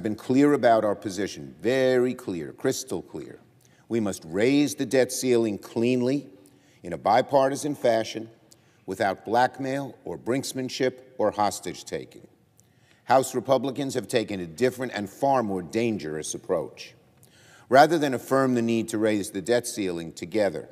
I've been clear about our position, very clear, crystal clear. We must raise the debt ceiling cleanly, in a bipartisan fashion, without blackmail or brinksmanship or hostage-taking. House Republicans have taken a different and far more dangerous approach. Rather than affirm the need to raise the debt ceiling together,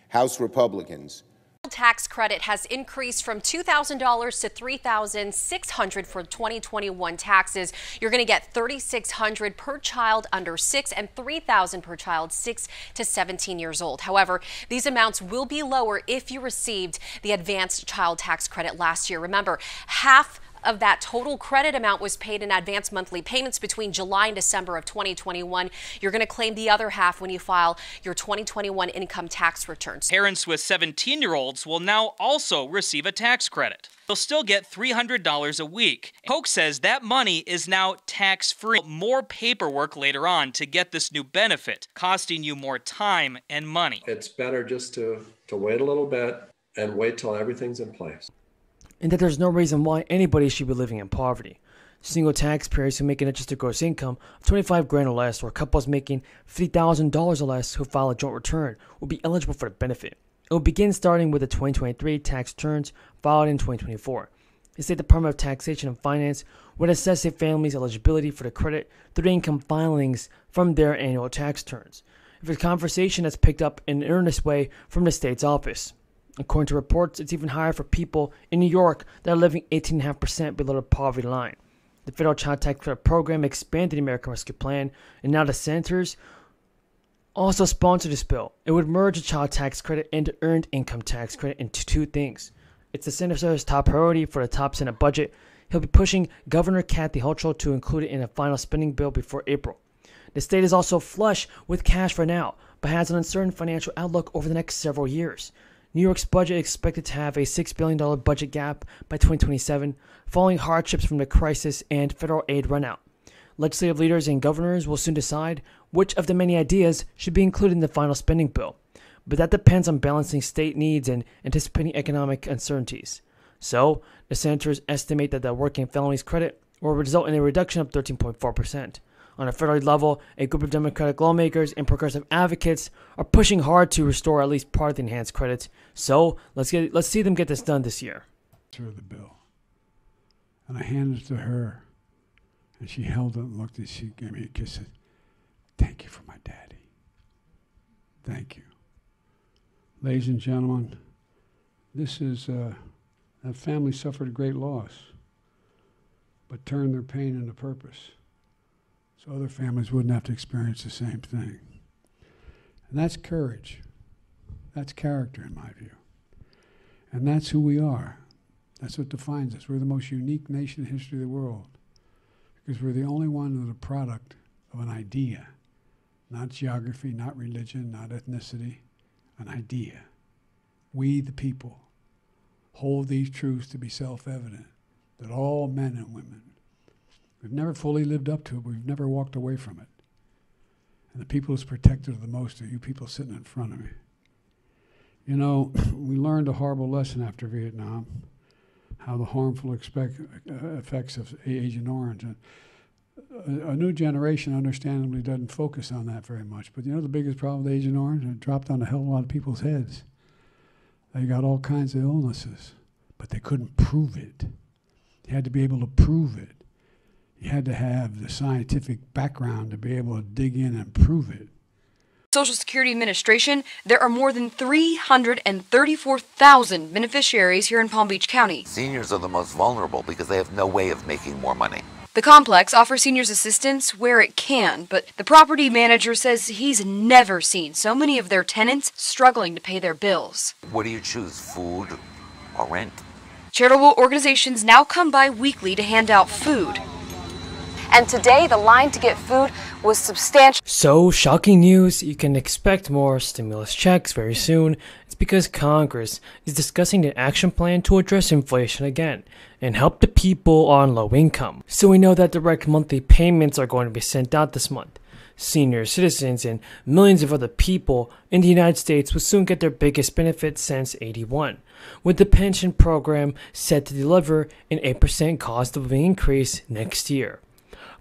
House Republicans tax credit has increased from $2,000 to $3,600 for 2021 taxes. You're going to get $3,600 per child under 6 and $3,000 per child 6 to 17 years old. However, these amounts will be lower if you received the advanced child tax credit last year. Remember, half of that total credit amount was paid in advance monthly payments between July and December of 2021. You're going to claim the other half when you file your 2021 income tax returns. Parents with 17-year-olds will now also receive a tax credit. They'll still get $300 a week. Polk says that money is now tax-free. More paperwork later on to get this new benefit, costing you more time and money. It's better just to wait a little bit and wait till everything's in place. And that there's no reason why anybody should be living in poverty. Single taxpayers who make an adjusted gross income of $25,000 or less, or couples making $50,000 or less who file a joint return will be eligible for the benefit. It will begin starting with the 2023 tax returns filed in 2024. The State Department of Taxation and Finance would assess a family's eligibility for the credit through the income filings from their annual tax returns. If a conversation that's picked up in an earnest way from the state's office. According to reports, it's even higher for people in New York that are living 18.5% below the poverty line. The federal child tax credit program expanded the American Rescue Plan, and now the senators also sponsored this bill. It would merge the child tax credit and the earned income tax credit into two things. It's the senator's top priority for the top Senate budget. He'll be pushing Governor Kathy Hochul to include it in a final spending bill before April. The state is also flush with cash for now, but has an uncertain financial outlook over the next several years. New York's budget is expected to have a $6 billion budget gap by 2027, following hardships from the crisis and federal aid runout. Legislative leaders and governors will soon decide which of the many ideas should be included in the final spending bill, but that depends on balancing state needs and anticipating economic uncertainties. So, the senators estimate that the working families credit will result in a reduction of 13.4%. On a federal level, a group of Democratic lawmakers and progressive advocates are pushing hard to restore at least part of the enhanced credits. So let's see them get this done this year. The bill, and I handed it to her, and she held it and looked, and she gave me a kiss. And said, "Thank you for my daddy. Thank you." Ladies and gentlemen, this is that family suffered a great loss, but turned their pain into purpose, so other families wouldn't have to experience the same thing. And that's courage. That's character, in my view. And that's who we are. That's what defines us. We're the most unique nation in the history of the world, because we're the only one that are a product of an idea, not geography, not religion, not ethnicity, an idea. We, the people, hold these truths to be self-evident, that all men and women, we've never fully lived up to it, but we've never walked away from it. And the people who's protected the most are you people sitting in front of me. You know, we learned a horrible lesson after Vietnam, how the harmful effects of Agent Orange. And a new generation understandably doesn't focus on that very much. But you know the biggest problem with Agent Orange? It dropped on a hell of a lot of people's heads. They got all kinds of illnesses, but they couldn't prove it. You had to be able to prove it. You had to have the scientific background to be able to dig in and prove it. Social Security Administration, there are more than 334,000 beneficiaries here in Palm Beach County. Seniors are the most vulnerable because they have no way of making more money. The complex offers seniors assistance where it can, but the property manager says he's never seen so many of their tenants struggling to pay their bills. What do you choose, food or rent? Charitable organizations now come by weekly to hand out food. And today, the line to get food was substantial. So, shocking news, you can expect more stimulus checks very soon. It's because Congress is discussing an action plan to address inflation again and help the people on low income. So we know that direct monthly payments are going to be sent out this month. Senior citizens and millions of other people in the United States will soon get their biggest benefit since '81, with the pension program set to deliver an 8% cost of living increase next year.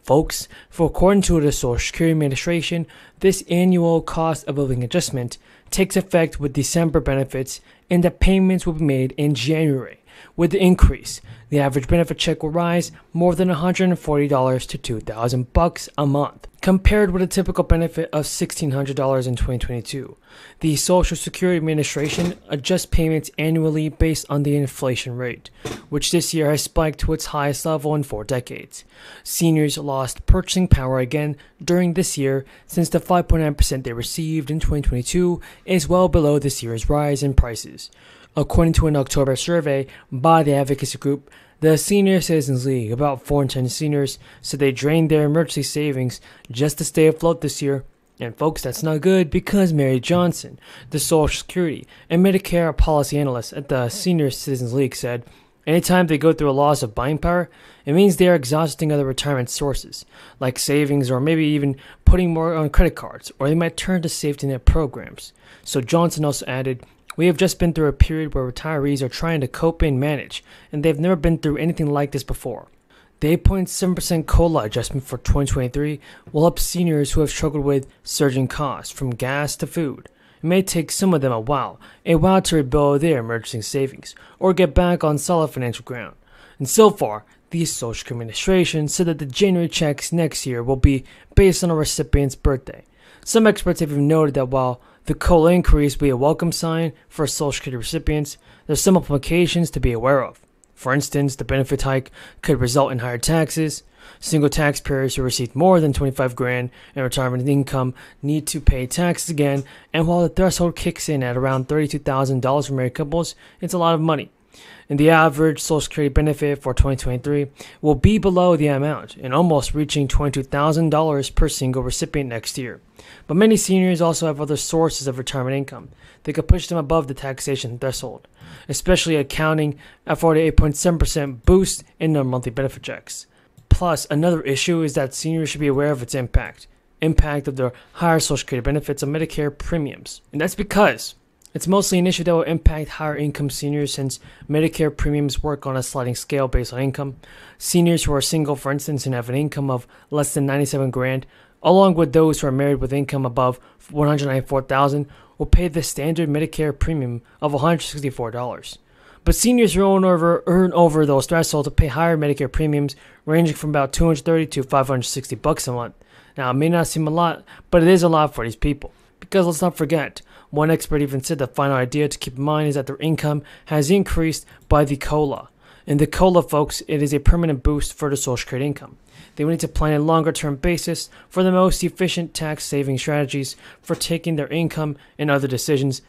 Folks, for according to the Social Security Administration, this annual cost of living adjustment takes effect with December benefits, and the payments will be made in January. With the increase, the average benefit check will rise more than $140 to $2,000 a month, compared with a typical benefit of $1,600 in 2022. The Social Security Administration adjusts payments annually based on the inflation rate, which this year has spiked to its highest level in 4 decades. Seniors lost purchasing power again during this year, since the 5.9% they received in 2022 is well below this year's rise in prices. According to an October survey by the advocacy group, the Senior Citizens League, about 4 in 10 seniors said they drained their emergency savings just to stay afloat this year. And folks, that's not good, because Mary Johnson, the Social Security and Medicare policy analyst at the Senior Citizens League, said anytime they go through a loss of buying power, it means they are exhausting other retirement sources, like savings or maybe even putting more on credit cards, or they might turn to safety net programs. So Johnson also added, "We have just been through a period where retirees are trying to cope and manage, and they've never been through anything like this before." The 8.7% COLA adjustment for 2023 will help seniors who have struggled with surging costs from gas to food. It may take some of them a while to rebuild their emergency savings or get back on solid financial ground. And so far, the Social Security Administration said that the January checks next year will be based on a recipient's birthday. Some experts have even noted that while the COLA increase will be a welcome sign for Social Security recipients, there's some implications to be aware of. For instance, the benefit hike could result in higher taxes. Single taxpayers who received more than $25,000 in retirement income need to pay taxes again, and while the threshold kicks in at around $32,000 for married couples, it's a lot of money. And the average Social Security benefit for 2023 will be below the amount and almost reaching $22,000 per single recipient next year. But many seniors also have other sources of retirement income that could push them above the taxation threshold, especially accounting for the 8.7% boost in their monthly benefit checks. Plus, another issue is that seniors should be aware of its impact of their higher Social Security benefits on Medicare premiums. And that's because it's mostly an issue that will impact higher income seniors, since Medicare premiums work on a sliding scale based on income. Seniors who are single, for instance, and have an income of less than $97,000, along with those who are married with income above $194,000, will pay the standard Medicare premium of $164. But seniors who earn over those thresholds will pay higher Medicare premiums, ranging from about $230 to $560 a month. Now, it may not seem a lot, but it is a lot for these people. Because let's not forget, one expert even said the final idea to keep in mind is that their income has increased by the COLA. And the COLA, folks, it is a permanent boost for the Social Security income. They will need to plan a longer-term basis for the most efficient tax-saving strategies for taking their income and other decisions